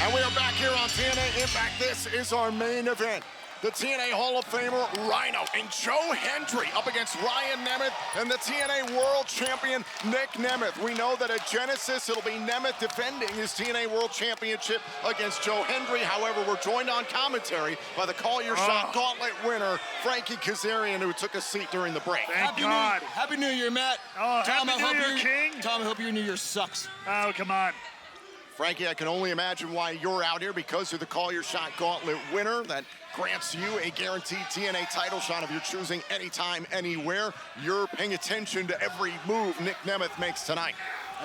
And we are back here on TNA Impact. This is our main event. The TNA Hall of Famer, Rhino, and Joe Hendry up against Ryan Nemeth and the TNA World Champion, Nic Nemeth. We know that at Genesis, it'll be Nemeth defending his TNA World Championship against Joe Hendry. However, we're joined on commentary by the Call Your Shot Gauntlet winner, Frankie Kazarian, who took a seat during the break. Thank God. Happy New Year, Matt. Oh, Happy New Year, King. Tom, I hope your New Year sucks. Oh, come on. Frankie, I can only imagine why you're out here, because you're the Call Your Shot Gauntlet winner. That grants you a guaranteed TNA title shot of your choosing anytime, anywhere. You're paying attention to every move Nic Nemeth makes tonight.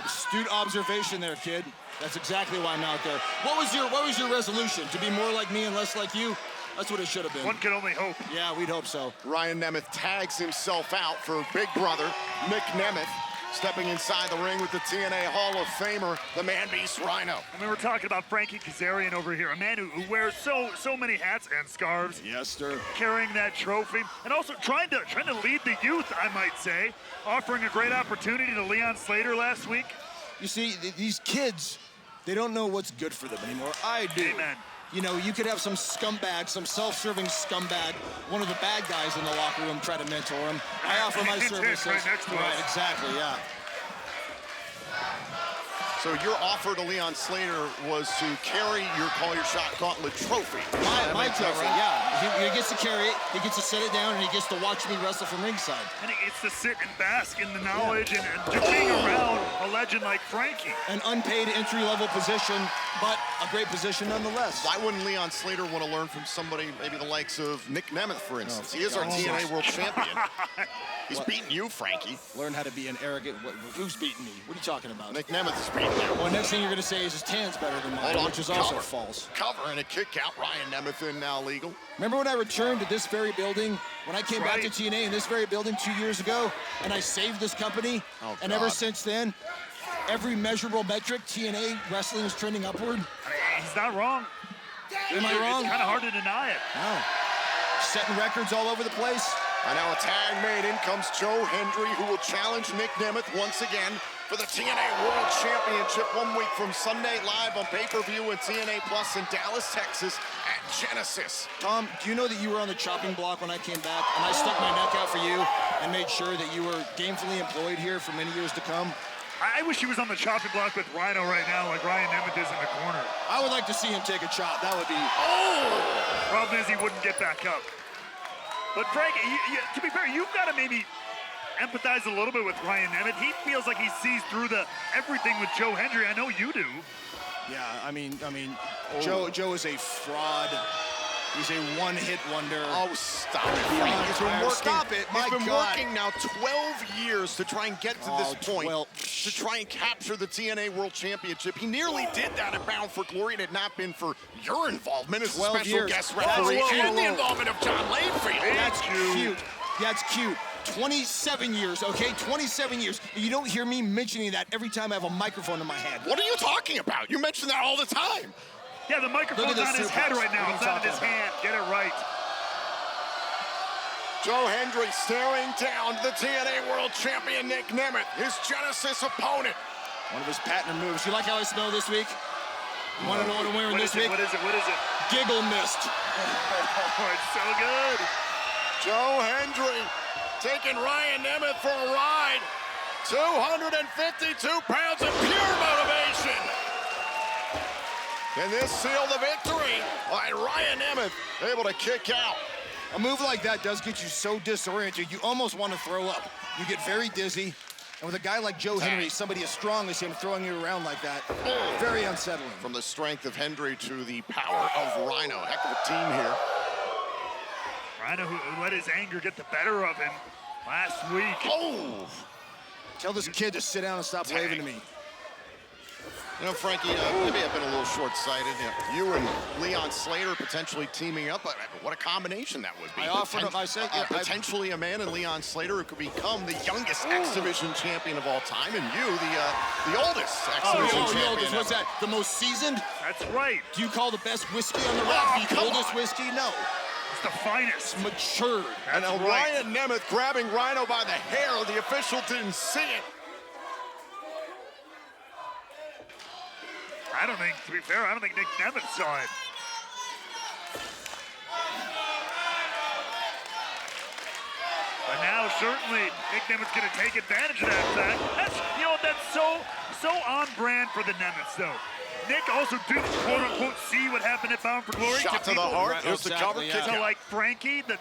Astute observation there, kid. That's exactly why I'm out there. What was your resolution? To be more like me and less like you? That's what it should have been. One can only hope. Yeah, we'd hope so. Ryan Nemeth tags himself out for big brother Nic Nemeth, stepping inside the ring with the TNA Hall of Famer, the man-beast Rhino. I mean, we're talking about Frankie Kazarian over here, a man who wears so many hats and scarves. Yes, sir. Carrying that trophy, and also trying to lead the youth, I might say, offering a great opportunity to Leon Slater last week. You see, these kids, they don't know what's good for them anymore. I do. Amen. You know, you could have some scumbag, some self-serving scumbag, one of the bad guys in the locker room try to mentor him. I offer my services. Right next to us. Exactly, yeah. So your offer to Leon Slater was to carry your Call Your Shot Gauntlet trophy. My trophy, yeah. He gets to carry it, he gets to set it down, and he gets to watch me wrestle from ringside. And he gets to sit and bask in the knowledge and just being around a legend like Frankie. An unpaid entry-level position, but a great position nonetheless. Why wouldn't Leon Slater want to learn from somebody, maybe the likes of Nic Nemeth, for instance? He is our TNA World Champion. He's beating you, Frankie. Learn how to be an arrogant... Who's beating me? What are you talking about? Nic Nemeth is beating you. Well, next thing you're going to say is his tan's better than mine, which is also false. Cover and a kick out. Ryan Nemeth in now legal. Remember when I returned to this very building, when I came back to TNA in this very building 2 years ago, and I saved this company? And ever since then, every measurable metric, TNA wrestling is trending upward. He's not wrong. Am I wrong? It's kind of hard to deny it. No. Setting records all over the place. And now a tag made. In comes Joe Hendry, who will challenge Nic Nemeth once again for the TNA World Championship 1 week from Sunday live on pay-per-view and TNA Plus in Dallas, Texas at Genesis. Tom, do you know that you were on the chopping block when I came back and I stuck my neck out for you and made sure that you were gainfully employed here for many years to come? I wish he was on the chopping block with Rhino right now, like Ryan Nemeth is in the corner. I would like to see him take a chop. That would be... Problem is he wouldn't get back up. But Frank, to be fair, you've got to maybe empathize a little bit with Ryan Nemeth. He feels like he sees through everything with Joe Hendry. I know you do. Yeah, I mean, Joe is a fraud. He's a one-hit wonder. Oh, stop it. He's been working now 12 years to try and get to this point, 12. to try and capture the TNA World Championship. He nearly did that at Bound for Glory. It had not been for your involvement as a special guest referee and the involvement of John Lanefield. That's cute. That's cute. 27 years, okay? 27 years. You don't hear me mentioning that every time I have a microphone in my hand. What are you talking about? You mention that all the time. Yeah, the microphone's on his head right now. It's not in his hand. Get it right. Joe Hendry staring down the TNA World Champion Nic Nemeth, his Genesis opponent. One of his patented moves. You like how I smell this week? You want to know what I'm wearing this week? What is it? What is it? Giggle mist. Oh, it's so good. Joe Hendry taking Ryan Nemeth for a ride. 252 pounds of pure motivation. And this sealed the victory by Ryan Nemeth, able to kick out. A move like that does get you so disoriented, you almost want to throw up. You get very dizzy. And with a guy like Joe Hendry, somebody as strong as him throwing you around like that, very unsettling. From the strength of Hendry to the power of Rhino. Heck of a team here. Rhino who let his anger get the better of him last week. Oh! Tell this kid to sit down and stop waving to me. You know, Frankie, maybe I've been a little short-sighted. You and Leon Slater potentially teaming up. What a combination that would be. I offered him, I said, potentially a man in Leon Slater who could become the youngest X Division champion of all time, and you, the oldest X Division champion. What's that? The most seasoned? That's right. Do you call the best whiskey on the rack the oldest whiskey? No. It's the finest. Matured. And now Ryan Nemeth grabbing Rhino by the hair. The official didn't see it. I don't think, to be fair, I don't think Nic Nemeth saw it. But now, certainly, Nic Nemeth's going to take advantage of that fact. That's, you know, that's so on brand for the Nemeths, though. Nick also didn't, quote-unquote, see what happened at Bound for Glory. Shot to the heart. There's the cover kick So, out. like Frankie, the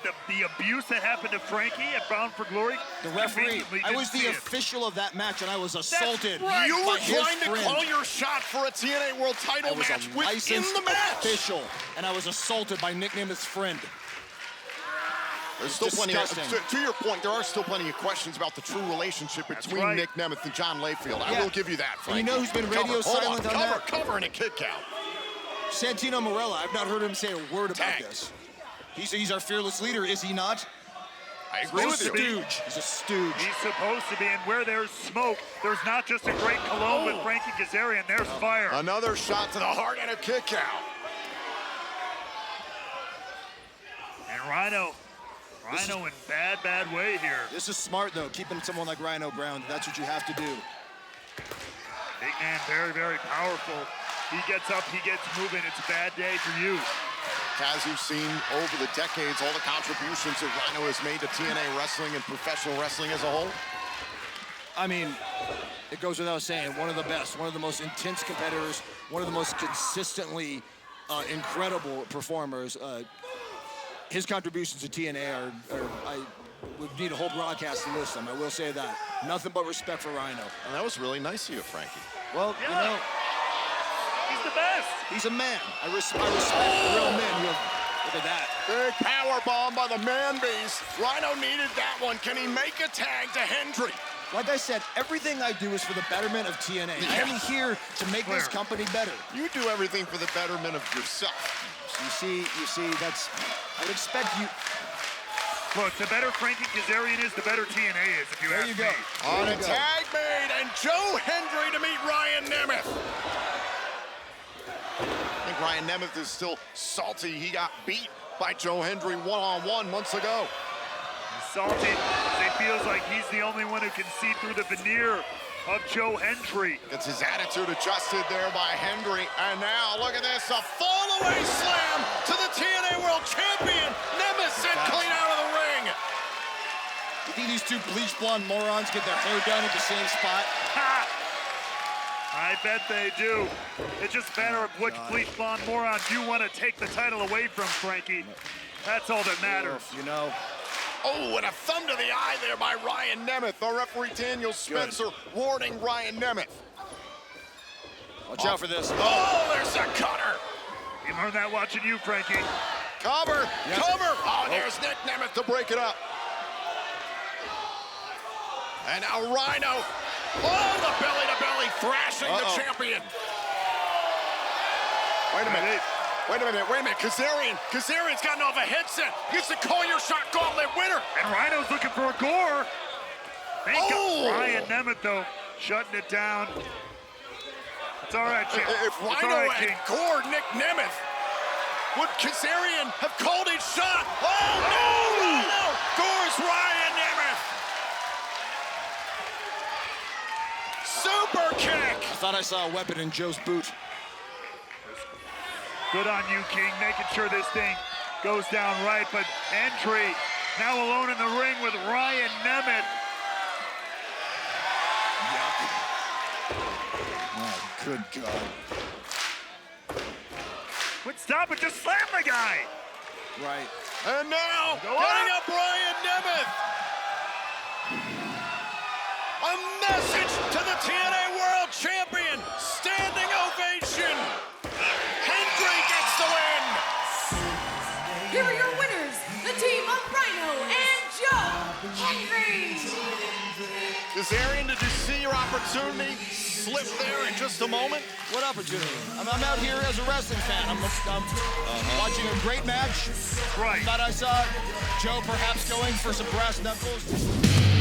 abuse that happened to Frankie at Bound for Glory. The referee. I was the official of that match, and I was assaulted. Right. You were by his trying to friend. call your shot for a TNA World Title I was match a within licensed the match. official, and I was assaulted by Nic Nemeth's friend. There's still plenty of, disgusting. to your point, there are still plenty of questions about the true relationship between right. Nic Nemeth and John Layfield. I Yeah. will give you that, Frank. And you know who's been radio silent on that? Cover and a kick out. Santino Marella. I've not heard him say a word about Tagged. this. He's our fearless leader, is he not? I agree with He's a you. stooge. He's a stooge. He's supposed to be, and where there's smoke, there's not just a great cologne with Frankie Kazarian, there's fire. Another shot to the heart and a kick out. And Rhino in bad way here. This is smart, though, keeping someone like Rhino Brown. That's what you have to do. Big man, very powerful. He gets up, he gets moving. It's a bad day for you. As you've seen over the decades, all the contributions that Rhino has made to TNA wrestling and professional wrestling as a whole. I mean, it goes without saying, one of the best, one of the most intense competitors, one of the most consistently incredible performers. His contributions to TNA I would need a whole broadcast to list them. I will say that. Nothing but respect for Rhino. And that was really nice of you, Frankie. Well, Yeah. you know, He's the best. he's a man. I respect real men. Look at that. Big power bomb by the man beast. Rhino needed that one. Can he make a tag to Hendry? Like I said, everything I do is for the betterment of TNA. I am here to make this company better. You do everything for the betterment of yourself. You see, that's, I would expect you. Look, the better Frankie Kazarian is, the better TNA is, if you There ask you me. go. On There a you go. tag made, and Joe Hendry to meet Ryan Nemeth. I think Ryan Nemeth is still salty. He got beat by Joe Hendry one-on-one months ago. Salty, as he feels like he's the only one who can see through the veneer of Joe Hendry. Gets his attitude adjusted there by Hendry. And now, look at this, a fall-away slam to the TNA World Champion. Nemeth sent clean out of the ring. You think these two bleach blonde morons get their hair done at the same spot? Ha! I bet they do. It's just a matter of which bleach blonde moron you want to take the title away from, Frankie. That's all that matters. You know. Oh, and a thumb to the eye there by Ryan Nemeth. Our referee Daniel Spencer warning Ryan Nemeth. Watch out for this. Oh, there's a cutter. You learned that watching you, Frankie. Cover, Yep. cover. Oh, there's Nic Nemeth to break it up. And now Rhino. Oh, the belly-to-belly thrashing the champion. Wait a minute. Wait a minute. Kazarian's gotten off a headset. Gets the call your shot gauntlet winner. And Rhino's looking for a gore. Ain't Oh! got Ryan Nemeth, though, shutting it down. It's all right, Jim. If It's all Rhino right, had King. gored Nic Nemeth, would Kazarian have called his shot? Oh, no! Rhino gores Ryan Nemeth. Super kick. I thought I saw a weapon in Joe's boot. Good on you, King, making sure this thing goes down right. But Hendry now alone in the ring with Ryan Nemeth. Oh, good God. Quit stop it, just slam the guy. Right. And now, Go getting up. up Ryan Nemeth. A message to the TNA World Champion. Standing ovation. Hendry gets the win. Here are your winners, the team of Rhino and Joe Hendry. Kazarian, did you see your opportunity slip there in just a moment? What opportunity? I'm out here as a wrestling fan. I'm watching a great match. Right. Thought I saw Joe perhaps going for some brass knuckles.